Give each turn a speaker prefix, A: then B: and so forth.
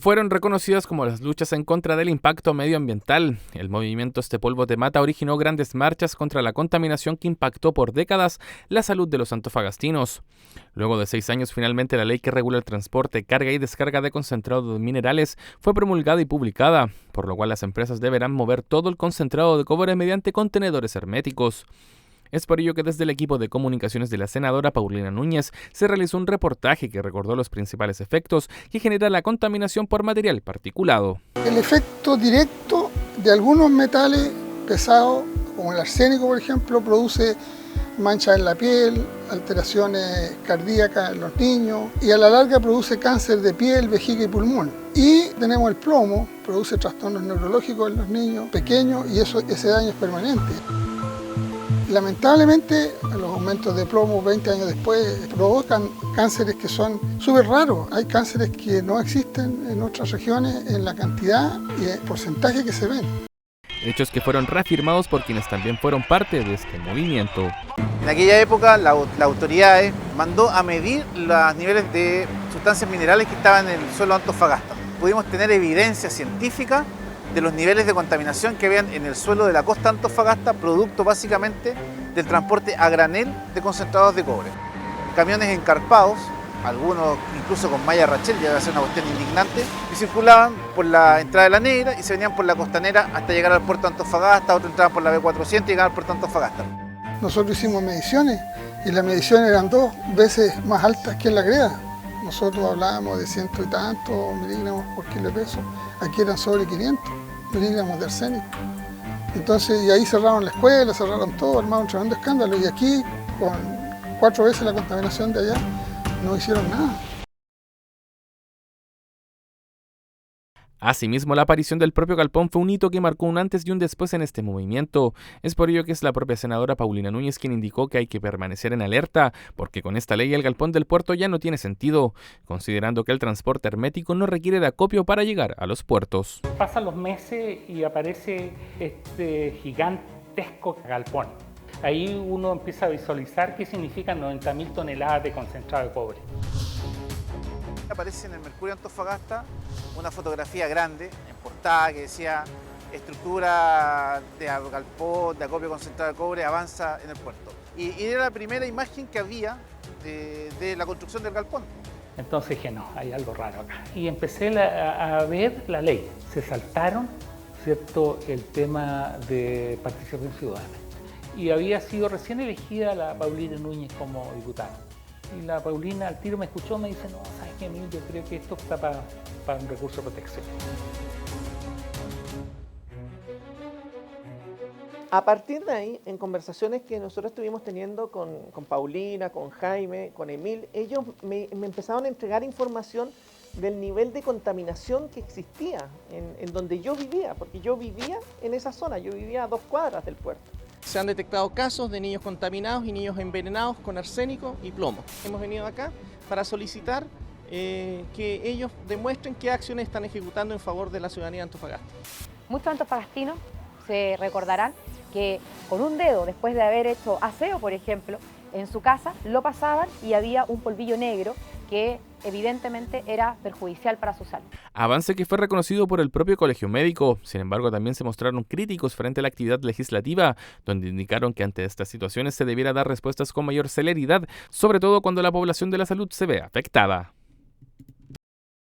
A: fueron reconocidas como las luchas en contra del impacto medioambiental. El movimiento Este Polvo Te Mata originó grandes marchas contra la contaminación que impactó por décadas la salud de los antofagastinos. Luego de 6 años, finalmente la ley que regula el transporte, carga y descarga de concentrado de minerales fue promulgada y publicada, por lo cual las empresas deberán mover todo el concentrado de cobre mediante contenedores herméticos. Es por ello que desde el equipo de comunicaciones de la senadora Paulina Núñez se realizó un reportaje que recordó los principales efectos que genera la contaminación por material particulado.
B: El efecto directo de algunos metales pesados, como el arsénico por ejemplo, produce manchas en la piel, alteraciones cardíacas en los niños y a la larga produce cáncer de piel, vejiga y pulmón. Y tenemos el plomo, produce trastornos neurológicos en los niños pequeños y ese daño es permanente. Lamentablemente, los aumentos de plomo 20 años después provocan cánceres que son súper raros. Hay cánceres que no existen en otras regiones en la cantidad y el porcentaje que se ven.
A: Hechos que fueron reafirmados por quienes también fueron parte de este movimiento.
C: En aquella época, las autoridades mandó a medir los niveles de sustancias minerales que estaban en el suelo de Antofagasta. Pudimos tener evidencia científica de los niveles de contaminación que habían en el suelo de la costa de Antofagasta, producto básicamente del transporte a granel de concentrados de cobre. Camiones encarpados, algunos incluso con malla Rachel, ya iba a ser una cuestión indignante, y circulaban por la entrada de la Negra y se venían por la costanera hasta llegar al puerto de Antofagasta, otros entraban por la B400 y llegaban al puerto de Antofagasta.
B: Nosotros hicimos mediciones y las mediciones eran 2 veces más altas que en la greda. Nosotros hablábamos de 100 y tantos miligramos por kilo de peso, aquí eran sobre 500 miligramos de arsénico. Entonces, y ahí cerraron la escuela, cerraron todo, armaron un tremendo escándalo y aquí, con 4 veces la contaminación de allá, no hicieron nada.
A: Asimismo, la aparición del propio galpón fue un hito que marcó un antes y un después en este movimiento. Es por ello que es la propia senadora Paulina Núñez quien indicó que hay que permanecer en alerta, porque con esta ley el galpón del puerto ya no tiene sentido, considerando que el transporte hermético no requiere de acopio para llegar a los puertos.
D: Pasan los meses y aparece este gigantesco galpón. Ahí uno empieza a visualizar qué significan 90.000 toneladas de concentrado de cobre.
C: Aparece en el Mercurio Antofagasta una fotografía grande en portada que decía estructura de galpón, de acopio concentrado de cobre avanza en el puerto. Y era la primera imagen que había de la construcción del galpón.
D: Entonces dije, no, hay algo raro acá. Y empecé a ver la ley. Se saltaron, ¿cierto?, el tema de participación ciudadana. Y había sido recién elegida la Paulina Núñez como diputada. Y la Paulina al tiro me escuchó, me dice, no, ¿sabes qué, Emil? Yo creo que esto está para un recurso de protección.
E: A partir de ahí, en conversaciones que nosotros estuvimos teniendo con Paulina, con Jaime, con Emil, ellos me empezaron a entregar información del nivel de contaminación que existía en donde yo vivía, porque yo vivía en esa zona, yo vivía a 2 cuadras del puerto.
F: Se han detectado casos de niños contaminados y niños envenenados con arsénico y plomo. Hemos venido acá para solicitar que ellos demuestren qué acciones están ejecutando en favor de la ciudadanía de Antofagasta.
G: Muchos antofagastinos se recordarán que con un dedo, después de haber hecho aseo, por ejemplo, en su casa, lo pasaban y había un polvillo negro que evidentemente era perjudicial para su salud.
A: Avance que fue reconocido por el propio Colegio Médico. Sin embargo, también se mostraron críticos frente a la actividad legislativa, donde indicaron que ante estas situaciones se debiera dar respuestas con mayor celeridad, sobre todo cuando la población de la salud se ve afectada.